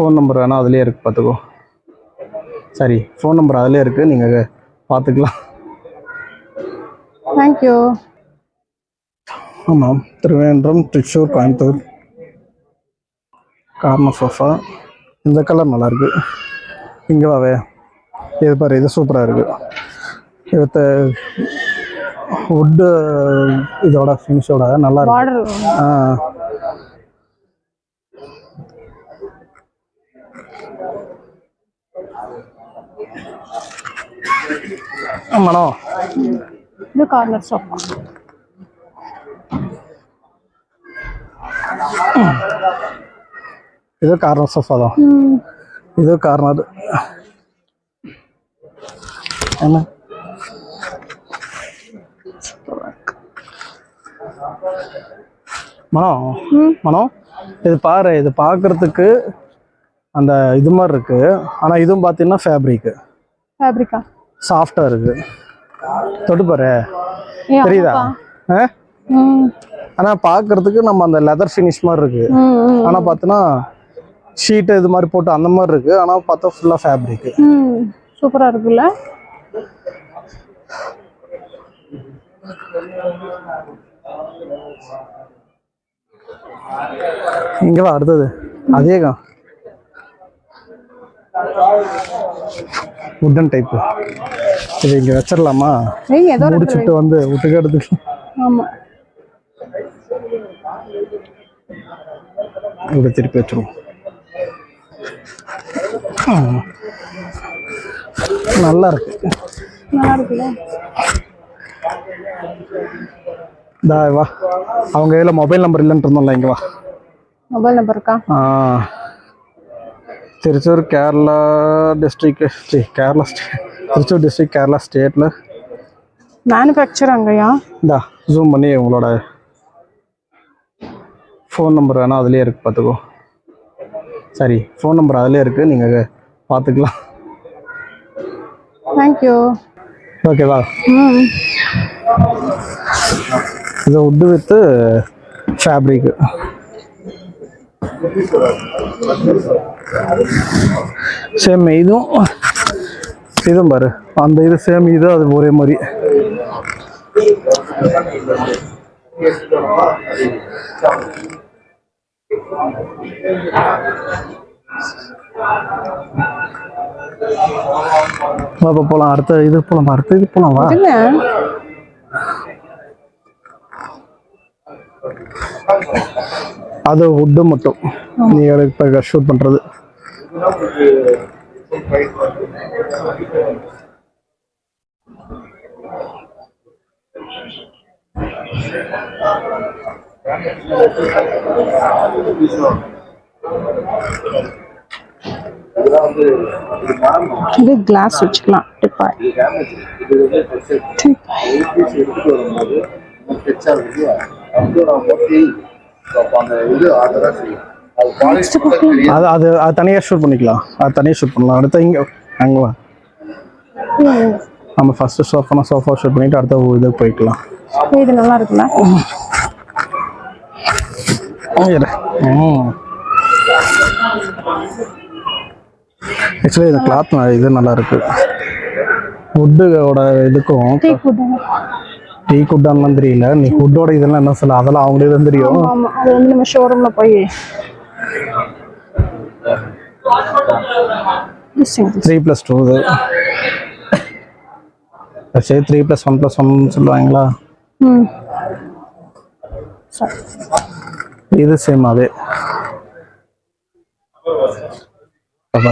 Phone number வேணால் அதுலேயே இருக்குது பார்த்துக்கோ. சரி, ஃபோன் நம்பர் அதிலே இருக்குது, நீங்கள் பார்த்துக்கலாம். தேங்க்யூ. ஆமாம், திருவேண்டரம், திருச்சூர், கோயம்புத்தூர். கார்னர் சோஃபா இந்த கலர் நல்லாயிருக்கு. இங்கே வாவே, இது பாரு, இது சூப்பராக இருக்குது. இது வுட்டு இதோட ஃபினிஷோட நல்லா இருக்கு. மேடம் இது கார்னர் சோஃபா. இது கார்னர் சோஃபா தான். இது கார்னர் என்ன மனம் இது பாரு, இது பார்க்கறதுக்கு அந்த இது மாதிரி இருக்கு. ஆனால் இதுவும் பார்த்தீங்கன்னா ஃபேப்ரிக்கா சாஃப்டா இருக்கு. தொட்டு பாரு, தெரியுதா? ஆனா பார்க்கறதுக்கு நம்ம அந்த லெதர் ஃபினிஷ் மாதிரி இருக்கு. ஆனா பார்த்தோன்னா ஷீட் இது மாதிரி போட்டு அந்த மாதிரி இருக்கு. ஆனா பார்த்தா ஃபுல்லா ஃபேப்ரிக். சூப்பரா இருக்குல்ல. இங்க வா, அடுத்தது அதேதான் வுட்டன் டைப். இது இங்க வச்சிடலாமா? முடிச்சுட்டு வந்து விட்டுக்க எடுத்துக்கலாம். ஆமா, இங்க திருப்பி வச்சிருவோம். நல்லா இருக்கு, நல்லா இருக்குல்ல. வா, அவங்க இதில் மொபைல் நம்பர் இல்லைன்னு இருந்தோம்ல, இங்கே வா. மொபைல் நம்பர் இருக்கா? திருச்சூர் கேரளா டிஸ்ட்ரிக்ட், திருச்சூர் டிஸ்ட்ரிக்ட் கேரளா ஸ்டேட்டில் மேனுஃபேக்சர் அங்கேயா? இந்தா ஜூம் பண்ணி உங்களோட ஃபோன் நம்பர் வேணால் அதுலேயே இருக்குது பார்த்துக்கோ. சரி, ஃபோன் நம்பர் அதிலே இருக்குது, நீங்கள் பார்த்துக்கலாம். தேங்க்யூ. ஓகேவா? இது வுட்டு வித்து ஃபேப்ரிக். சேம் இதுவும் பாரு, அந்த இது சேம் இது, அது ஒரே மாதிரி. போலாம், அடுத்த இது போலாம், வா. அது வுட்டு மட்டும் நீ இப்போ ஷூட் பண்றது. இது கிளாஸ் வச்சுக்கலாம். அது தனியாக ஷூட் பண்ணிக்கலாம். அது தனியாக ஷூட் பண்ணலாம். அடுத்த இங்கே அங்கே வா. நம்ம ஃபர்ஸ்ட் சோஃபா ஷூட் பண்ணிட்டு அடுத்த இது போய்க்கலாம். இது நல்லா இருக்குல்ல. ஆக்சுவலி இந்த கிளாத் இது நல்லா இருக்கு. வுட்டோட இதுக்கும் டீ குட்டான்லாம் தெரியல. நீ வுட்டோட இதெல்லாம் என்ன சொல்ல, அதெல்லாம் அவங்களே தான் தெரியும். அது வந்து நம்ம ஷோரூம்ல போய் 3+2 இது. சரி, 3+1+1 சொல்லுவாங்களா? இது சேம் அதே.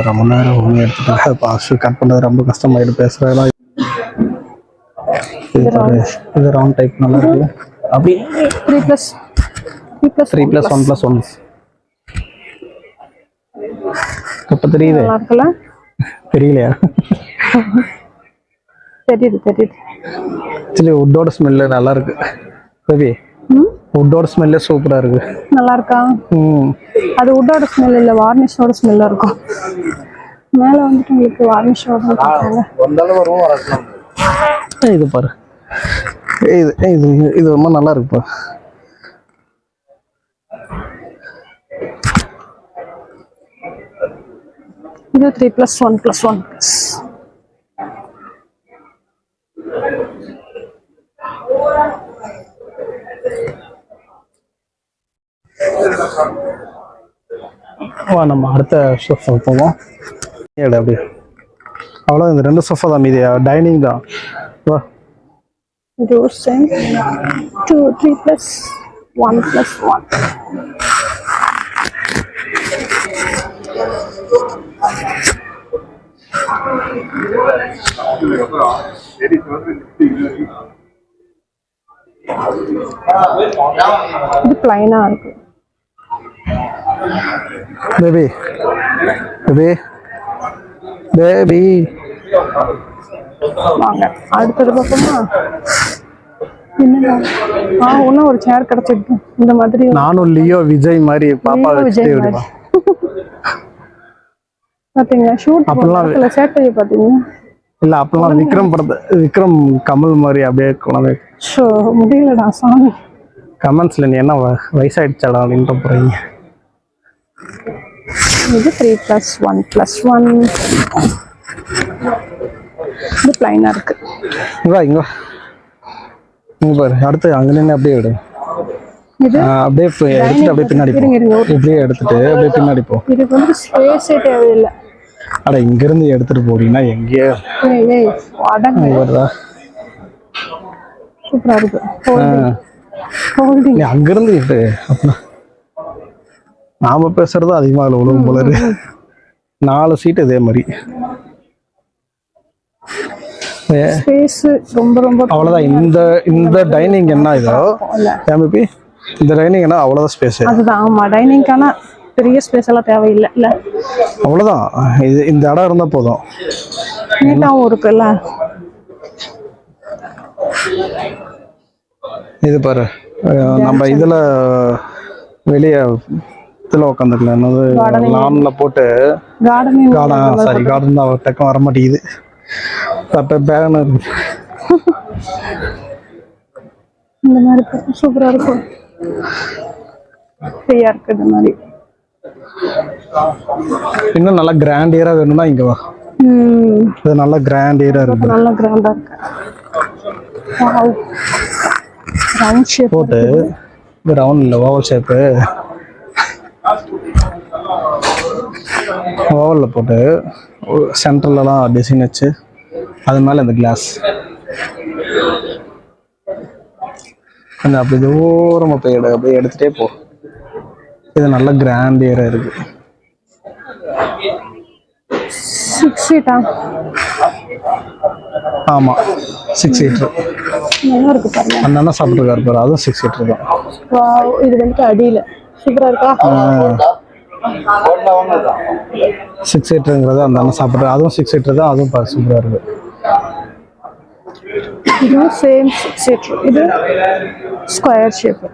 ரொம்ப நேரம் ஒன்று எடுத்துட்டு பாஸ் கட் பண்ணது ரொம்ப கஷ்டமாயிடு பேசுறதெல்லாம். இது ரவுண்ட் டைப் நல்லா இருக்குல்ல. அப்படி 3+1+1 இப்ப தெரியுது. தெரியலையா? தெரியுது. ஆக்சுவலி வுட்டோட ஸ்மெல்லு நல்லா இருக்கு. பேபி, வுட்டோட ஸ்மெல்லே சூப்பரா இருக்கு. நல்லா இருக்கா? அது வுட்டோட ஸ்மெல் இல்ல, வார்னிஷோட ஸ்மெல்லா இருக்கும். மேல வந்துட்டு உங்களுக்கு வார்னிஷோட இருக்காங்க. இது பாரு, இது ரொம்ப நல்லா இருக்கு. இது 3+1+1 plus. வா நம்ம அடுத்த சோஃபா போவோம். அப்படியே அவ்வளோ இந்த 2 சோஃபா தான், மீதி டைனிங் தான். வா இது சேம் 2 3+1+1. இது பிளைனா இருக்கு. பேபி பேபி பேபி வாங்க அடுத்தது பார்ப்போமா? என்னடா இன்னும் ஒரு சேர் கிடைச்சிருக்கு இந்த மாதிரி. நானும் லியோ விஜய் மாதிரி பாப்பா லியோ வச்சுட்டே விஜய் விடுவா. பாத்தீங்களா ஷூட் அப்பெல்லாம் பண்ணல சேட்டையை பாத்தீங்களா? இல்ல அப்பெல்லாம் விக்ரம் கமல் மாதிரி அப்படியே குழந்தை. ஷோ முடியலடா சாமி. கமெண்ட்ஸ்ல நீ என்ன வயசாயிடுச்சாடா அப்படின்ட்டு போறீங்க. இது 3+1+1. இது பிளைனா இருக்கு. இங்க வா இங்க பாரு. அடுத்து அங்க நின்று அப்படியே விடு. இது அப்படியே எடுத்துட்டு அப்படியே பின்னாடி போ. இருங்க இப்படியே எடுத்துட்டு அப்படியே பின்னாடி போ. இதுக்கு வந்து ஸ்பேஸே தேவையில்லை. அட இங்க இருந்து எடுத்துட்டு போறீங்கன்னா எங்கேயோ ஏய் அடங்க வருதா. சூப்பரா இருக்கு. ஹோல்டிங் நீ அங்க இருந்து இட்டு அப்ப நாம பேசுறது அதிகமா அதுல உழவும் போல இருக்கு. 4 சீட் இதே மாதிரி. ஸ்பேஸ் ரொம்ப ரொம்ப அவ்வளவுதான். இந்த டைனிங் என்ன இதோ ஏமிபி இந்த டைனிங் என்ன அவ்வளவுதான் ஸ்பேஸ். அதுதான் ஆமா டைனிங்கான பெரிய ஸ்பேஸ் எல்லாம் தேவையில்லை இல்ல. அவ்வளவுதான். இந்த இடம் இருந்தா போதும். நீட்டாவும் இருக்குல்ல. இது பாரு நம்ம இதுல வெளியே இதுல உட்காந்துக்கலாம். என்னது லான்ல போட்டு கார்டன் தான் டக்கம் வர மாட்டேங்குது. பேனர் இந்த மாதிரி சூப்பரா இருக்கும். ஃப்ரீயா இருக்கு இந்த மாதிரி. இன்னும் நல்லா கிராண்டியரா வேணும்னா இங்க வா. இது நல்லா கிராண்டியரா இருக்கு. நல்லா கிராண்டா இருக்கு. வாவ் ரவுண்ட் ஷேப் போட்டு ரவுண்ட் இல்ல ஓவல் ஷேப். ஓவல்ல போட்டு சென்டர்லலாம் டிசைன் வச்சு அது மேல இந்த கிளாஸ் அப்படி தூரமா போய் அப்படியே எடுத்துட்டே போ. இது நல்ல கிராண்டியரா இருக்கு. 6 சீட்டா? ஆமா 6 சீட்டர். நல்லா இருக்கு பாருங்க. அந்த அண்ணா சாப்பிட்டுருக்காரு பாரு, அதுவும் 6 சீட்டர் தான். வாவ் இது வந்து அடியில சூப்பரா இருக்கா? 6 சீட்டருங்கிறது அந்த அண்ணா சாப்பிட்ற அதுவும் 6 சீட்டர் தான். அதுவும் பாரு சூப்பரா இருக்கு. இது சேம் 6 சீட்டர். இது ஸ்கொயர் ஷேப்.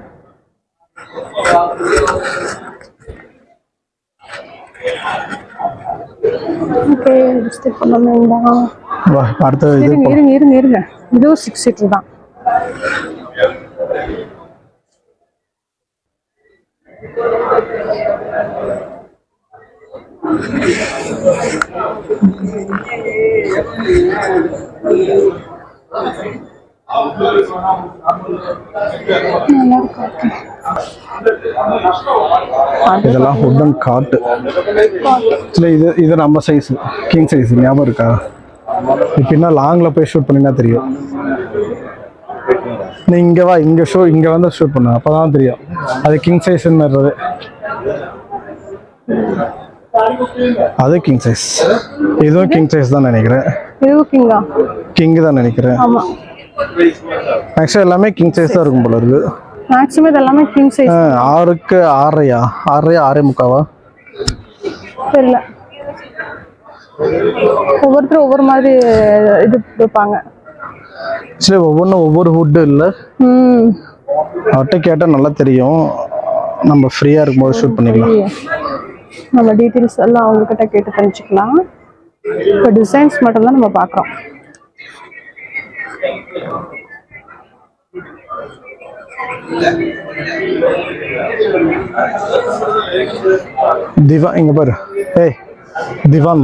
ஓகே டிஸ்டர்ப் பண்ண வேண்டாம். அடுத்து இருங்க இதுவும் 6 சீட்டர் தான். நல்லா இருக்கு. இதெல்லாம் வுடன் காட்டு. இது நம்ம சைஸ் கிங் சைஸ் ஞாபகம் இருக்கா? இப்படின்னா லாங்ல போய் ஷூட் பண்ணினா தெரியும். நீ இங்க வா, இங்க வந்து ஷூட் பண்ணு, அப்பதான் தெரியும் அது கிங் சைஸ்ன்றது. அது கிங் சைஸ். இதுவும் கிங் சைஸ் தான் நினைக்கிறேன். இதுவும் கிங்கா? கிங் தான் நினைக்கிறேன். ஆமா மேக்ஸிமம் எல்லாமே கிங் சைஸ் தான் இருக்கும் போல இருக்கு. மேக்ஸிமம் இது எல்லாமே கிங் சைஸ். 6க்கு 6.5 6.25 தெரியல. ஒவ்வொருத்தரும் ஒவ்வொரு மாதிரி இது வைப்பாங்க. சரி ஒவ்வொன்றும் ஒவ்வொரு வுட் இல்லை. அவர்கிட்ட கேட்டால் நல்லா தெரியும். நம்ம ஃப்ரீயாக இருக்கும்போது ஷூட் பண்ணிக்கலாம். நம்ம டீட்டெயில்ஸ் எல்லாம் அவங்கக்கிட்ட கேட்டு தெரிஞ்சுக்கலாம். இப்போ டிசைன்ஸ் மட்டும்தான் நம்ம பார்க்குறோம். திவா இங்க பாரு. ஏய் திவான்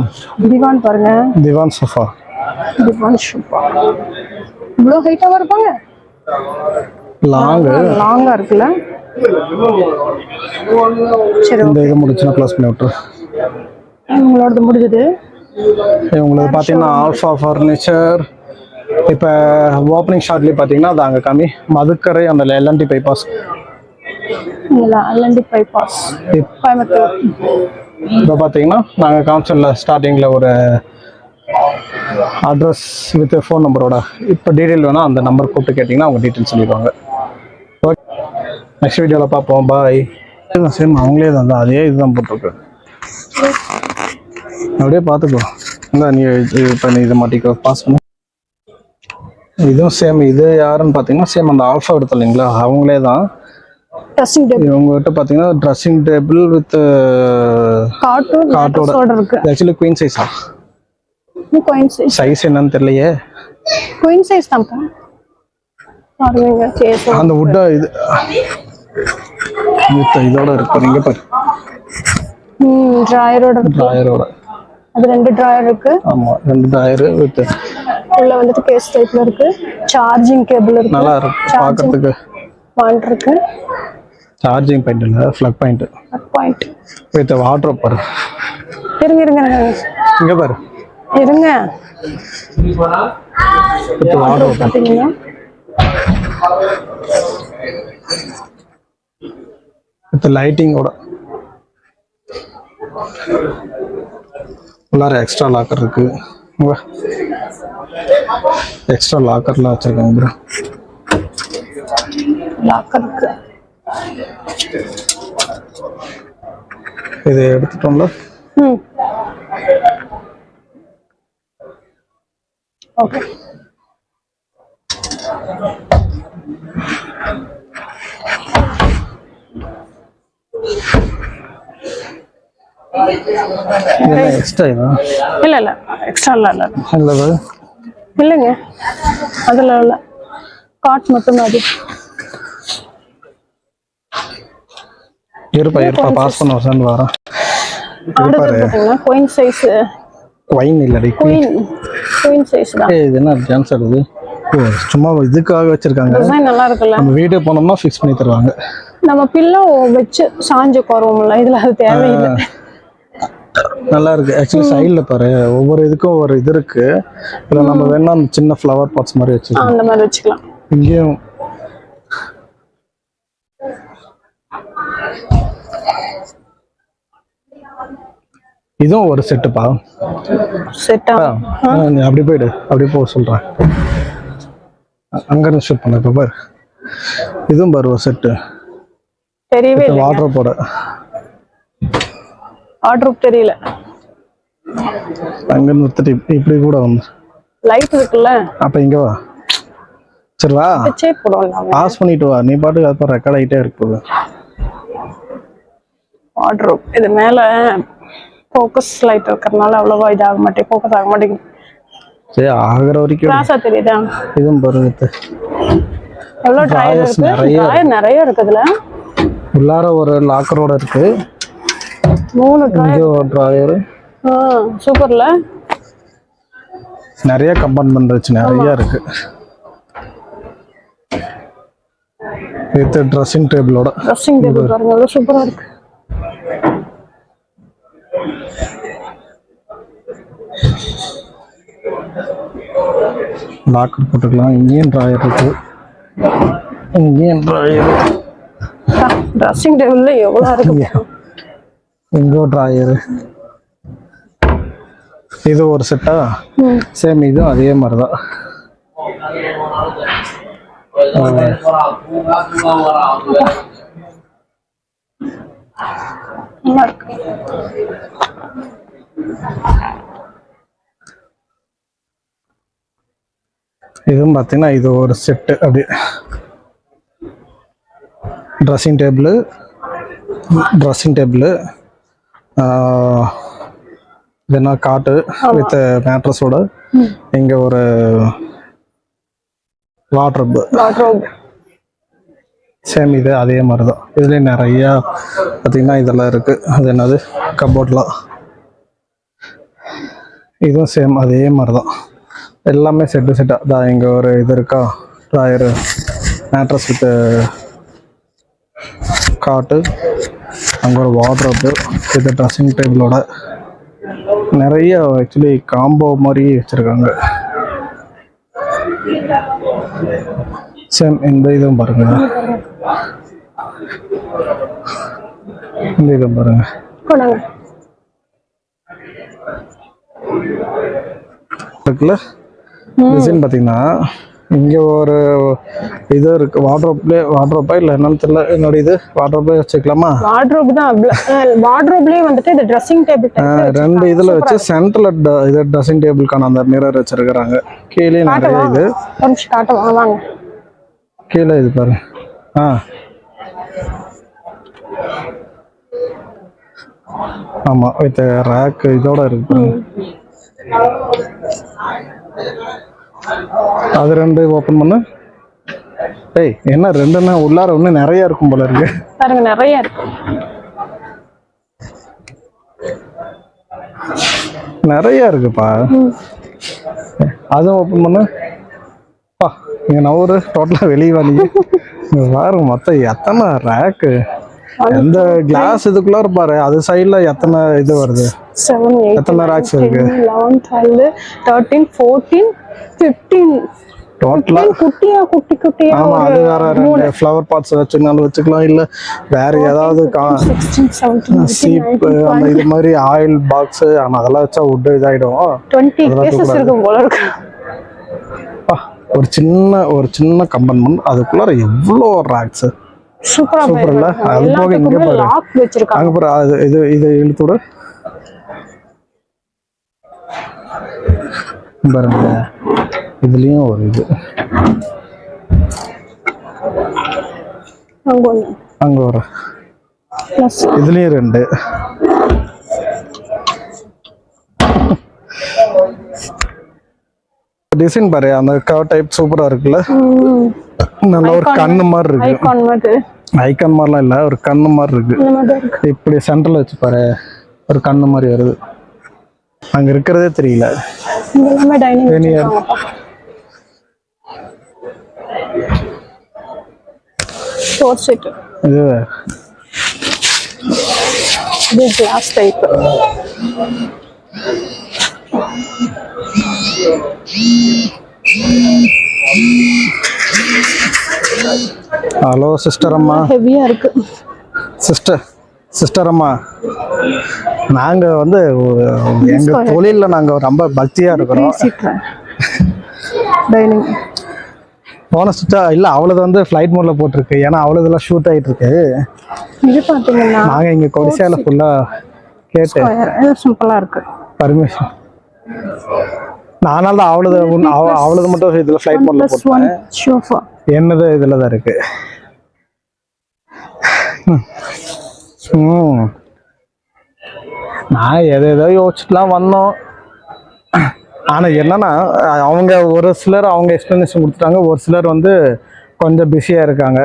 திவான் பாருங்க. திவான் சோஃபா. திவான் சோஃபா இவ்வளோ ஹைட்டாக இருப்பாங்க. லாங்கு. லாங்கா இருக்குல்ல. சரி, இந்த இது முடிச்சுன்னா க்ளோஸ் பண்ணி விட்டுரு. உங்களோடது முடிஞ்சது. உங்களுக்கு பார்த்தீங்கன்னா ஆல்ஃபா ஃபர்னிச்சர் இப்போ ஓப்பனிங் ஷாட்லேயே பார்த்தீங்கன்னா அது அங்கே கம்மி மதுக்கரை அந்த L and T bypass. L and T bypass Coimbatore. இப்போ பார்த்தீங்கன்னா நாங்கள் காமிச்சோம்ல ஸ்டார்டிங்கில் ஒரு அட்ரஸ் வித் ஃபோன் நம்பரோட. இப்போ டீட்டெயில் வேணால் அந்த நம்பர் கூப்பிட்டு கேட்டிங்கன்னா அவங்க டீட்டெயில் சொல்லிடுவாங்க. ஓகே, நெக்ஸ்ட் வீடியோவில் பார்ப்போம். பாய். சேம் அவங்களே தான் அதே இதுதான் போட்டிருக்கு. அப்படியே பார்த்துக்கோ. இல்லை நீ இப்போ நீ இதை மாட்டிக்கோ, பாஸ் பண்ணு. இதுவும் சேம். இது யாருன்னு பார்த்தீங்கன்னா சேம் அந்த ஆல்ஃபா எடுத்த இல்லைங்களா அவங்களே தான். ட்ரெஸ்ஸிங் டேபிள் இவங்ககிட்ட பார்த்தீங்கன்னா ட்ரெஸ்ஸிங் டேபிள் வித் காட்டோட இருக்கு. ஆக்சுவலி குயின் சைஸா? Queen size. சைஸ் என்னன்னு தெரியலையே. குயின் சைஸ் தான் பாருங்க. அந்த வுட்டா இது இதோட இருக்கு. நீங்க பாரு டிராயரோட அது 2 டிராயர் இருக்கு. ஆமா 2 டிராயர் வித் உள்ள வந்துட்டு கேஸ் டைப்ல இருக்கு. சார்ஜிங் கேபிள் இருக்கு. நல்லா இருக்கு பார்க்கிறதுக்கு. பாயிண்ட் இருக்கு. சார்ஜிங் பாயிண்ட் இல்ல, ஃப்ளக் பாயிண்ட். வித் வார்ட்ரோப் பாரு. இருங்க இங்க பாரு. இருங்க. வித் வார்ட்ரோப் பாத்தீங்களா? வித் லைட்டிங்கோட. உள்ளார எக்ஸ்ட்ரா லாக்கர் இருக்கு. எக்ஸ்ட்ரா லாக்கர்லாம் வச்சிருக்காங்க ப்ரோ. லாக்கர் இருக்கு. இது எடுத்துட்டோம்ல. ஓகே. எக்ஸ்ட்ரா இல்ல எக்ஸ்ட்ரா இல்ல இல்லைங்க. அதுல இல்ல, காட் மட்டும் அது. இருப்பா பாஸ் பண்ண வரேன் வரேன். Queen size. குயின் இல்லடி, குயின் சைஸ் தான். இது என்ன டான்ஸ் ஆடுது? சும்மா இதுக்காக வச்சிருக்காங்க. டிசைன் நல்லா இருக்குல்ல. நம்ம வீடியோ போனோம்னா ஃபிக்ஸ் பண்ணி தருவாங்க. நம்ம பில்லோ வச்சு சாஞ்சு உட்காருவோம்ல, இதுல அது தேவையில்லை. நல்லா இருக்கு. ஆக்சுவலி சைடில் பாரு ஒவ்வொரு இதுக்கும் ஒரு இது இருக்கு. இல்லை நம்ம வேணா சின்ன ஃப்ளவர் பாட்ஸ் மாதிரி வச்சுக்கலாம். அந்த மாதிரி வச்சுக்கலாம். இங்கேயும் இதுவும் ஒரு செட்டுப்பா. செட்டா? நீ அப்படி போயிடு, அப்படியே போக சொல்றேன். அங்க இருந்து ஷூட் பண்ண. இப்போ பாரு இதுவும் பாரு ஒரு செட்டு. தெரியவே இல்லை. வாட்ரோப்போட வாட்ரோப் தெரியல. அங்க நிறுத்திட்டு இப்படி கூட வந்து லைட் இருக்குல்ல. அப்ப இங்க வா. சரி வா, பாஸ் பண்ணிட்டு வா. நீ பாட்டுக்கு அது ரெக்கார்ட் ஆகிட்டே இருக்கு. வாட்ரோப் இது மேல ஃபோக்கஸ் லைட் இருக்கிறதுனால அவ்வளவா இதாக மாட்டேங்குது, ஃபோக்கஸ் ஆக மாட்டேங்குது. சரி ஆகிற வரைக்கும் கிளாஸா தெரியுதா? இதுவும் பாருங்க. எவ்வளோ ட்ராயர் இருக்கு. ட்ராயர் நிறைய இருக்குதுல. உள்ளார ஒரு லாக்கரோட இருக்கு. 3 ட்ராயர். சூப்பர்ல. நிறைய கம்பார்ட்மெண்ட் வச்சு நிறைய இருக்கு. வித் ட்ரெஸ்ஸிங் டேபிளோட. ட்ரெஸ்ஸிங் டேபிள் பாருங்க சூப்பரா இருக்கு. லாக்கர் போட்டுக்கலாம். இங்கேயும் ட்ராயர் இருக்கு. இங்கேயும் ட்ராயர். ட்ரெஸ்ஸிங் டேபிள்ல எவ்வளோ இருக்கு. இங்கோ ட்ராயர். இது ஒரு செட்டா? சேம் இதுவும் அதே மாதிரிதான். இதுவும் பார்த்தீங்கன்னா இது ஒரு செட்டு. அப்படி ட்ரெஸ்ஸிங் டேபிள் இதுனா காட்டு வித் மேட்ரஸோட. இங்க ஒரு வாட்ரோப் சேம் இது அதே மாதிரி தான். இதுலேயும் நிறையா பார்த்தீங்கன்னா இதெல்லாம் இருக்கு. அது என்னது கப்போர்ட்லாம். இதுவும் சேம் அதே மாதிரி தான், எல்லாமே செட்டாக தான். இங்கே ஒரு இது இருக்கா, ட்ராயரு, மேட்ரஸ் வித் காட்டு, அங்கே ஒரு வார்ட்ரோப்பு, இது ட்ரெஸ்ஸிங் டேபிளோட நிறைய ஆக்சுவலி காம்போ மாதிரி வச்சுருக்காங்க. சேம் இந்த இதுவும் பாருங்க, இந்த இதுவும் பாருங்க. இருக்குல்ல டிசைன் பார்த்தீங்கன்னா இங்கே ஒரு இது இருக்கு, வார்ட்ரோப்பா இல்லை என்னன்னு தெரியல. என்னோட இது வார்ட்ரோப்பே வச்சுக்கலாமா? வார்ட்ரோப் தான். வார்ட்ரோப்லயே வந்துட்டு இது ட்ரெஸ்ஸிங் டேபிள் ரெண்டு இதில் வச்சு சென்டரில் இது ட்ரெஸ்ஸிங் டேபிளுக்கான அந்த மிரர் வச்சிருக்கிறாங்க. கீழே நிறைய இது காட்டுவாங்க வாங்க. கீழே இது பாரு. ஆமாம், வித் ரேக் இதோட இருக்கு. அது ரெண்டு ஓப்பன் பண்ணு. ஏய் என்ன ரெண்டுன்னா உள்ளார ஒன்று நிறைய இருக்கும் போல இருக்கு. பாருங்க நிறைய இருக்கு, நிறைய இருக்குப்பா. அதுவும் ஓப்பன் பண்ணு. பா இங்கே நவரு டோட்டலாக வெளியே வாங்க பாருங்க. மொத்தம் எத்தனை ரேக்கு, எந்த கிளாஸ் இதுக்குள்ள பாரு. அது சைடுல எத்தனை இது வருது, 7 8 எத்தனை ரேக்ஸ் இருக்கு? 11 12 13 14 15 டோட்டலா குட்டியா குட்டியா. ஆமா, அது வேற ரெண்டு ஃப்ளவர் பாட்ஸ் வச்சுனாலும் வச்சுக்கலாம், இல்ல வேற ஏதாவது 16 17 சீப் அந்த இது மாதிரி ஆயில் பாக்ஸ். ஆனா அதெல்லாம் வச்சா வுட் இதாயிடும். 20 பீசஸ் இருக்கும் போல இருக்கு. ஒரு சின்ன கம்பார்ட்மெண்ட், அதுக்குள்ள எவ்வளோ ரேக்ஸ். சூப்பர் இல்ல? அது போக இங்க பாரு, லாக் வச்சிருக்காங்க. அங்க பாரு, அது இது இழுத்து விடு பாருங்க. இதுலயும் ஒரு இது, அங்க ஒரு இதுலயும் ரெண்டு. டிசைன் பாரு, அந்த கவர் டைப் சூப்பரா இருக்குல்ல. நல்ல ஒரு கண்ணு மாதிரி இருக்கு. ஐகான் மாதிரிலாம் இல்ல, ஒரு கண்ணு மாதிரி இருக்கு. இப்படி சென்டர்ல வச்சு பாரு, ஒரு கண்ணு மாதிரி வருது. அங்க இருக்கிறதே தெரியல. இது கிளாஸ் டைப். ஹலோ சிஸ்டர் அம்மா. ஹெவியா இருக்கு சிஸ்டர் அம்மா, நாங்க வந்து எங்க தொழில நாங்க ரொம்ப பக்தியா இருக்கிறோம். போன சுத்தா இல்ல, அவ்வளவு வந்து ஃபிளைட் மோட்ல போட்டிருக்கு. ஏன்னா அவ்வளவுதெல்லாம் ஷூட் ஆயிட்டு இருக்கு. இது பாத்தீங்கன்னா நாங்க இங்க கொடிசியால ஃபுல்லா கேட்டு சிம்பிளா இருக்கு பர்மிஷன். நானால தான் அவ்வளவு மட்டும் இதுல ஃபிளைட் மோட்ல போட்டேன். என்னது இதுல தான் இருக்கு. நான் எதோ யோசிச்சுட்டுலாம் வந்தோம். ஆனா என்னன்னா அவங்க ஒரு சிலர் அவங்க எக்ஸ்பிளனேஷன் கொடுத்துட்டாங்க, ஒரு சிலர் வந்து கொஞ்சம் பிஸியா இருக்காங்க.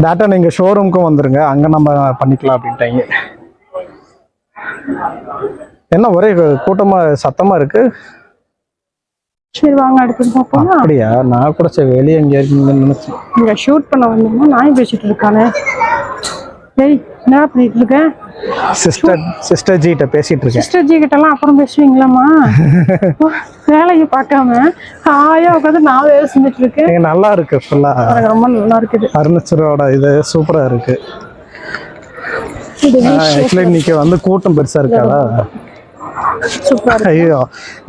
டேட்டா நீங்க ஷோரூமுக்கும் வந்துருங்க, அங்க நம்ம பண்ணிக்கலாம் அப்படின்ட்டாங்க. என்ன ஒரே கூட்டமா சத்தமா இருக்கு. சரி வாங்க அடுத்து பார்ப்போம். அப்படியா? நான் கூட சரி வெளியே எங்க இருக்கீங்கன்னு நினைச்சேன். இங்க ஷூட் பண்ண வந்தீங்கன்னா நாய் பேசிட்டு இருக்கானே. டேய் என்ன பண்ணிட்டு இருக்க? சிஸ்டர் ஜி கிட்ட பேசிட்டு இருக்கேன். சிஸ்டர் ஜி கிட்ட எல்லாம் அப்புறம் பேசுவீங்களாமா? வேலையை பார்க்காம ஹாயா உட்காந்து நான் வேலை செஞ்சுட்டு இருக்கேன். நல்லா இருக்கு, ஃபுல்லா ரொம்ப நல்லா இருக்குது. அருணாச்சலோட இது சூப்பரா இருக்கு. ஆக்சுவலி இன்னைக்கு வந்து கூட்டம் பெருசா இருக்காதா? ஐயோ,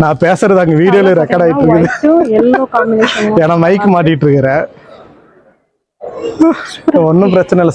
நான் பேசுறது அங்க வீடியோல ரெக்கார்ட் ஆயிட்டு இருக்குது. ஏன்னா மைக் மாட்டிட்டு இருக்கிறேன். ஒன்னும் பிரச்சனை இல்லை.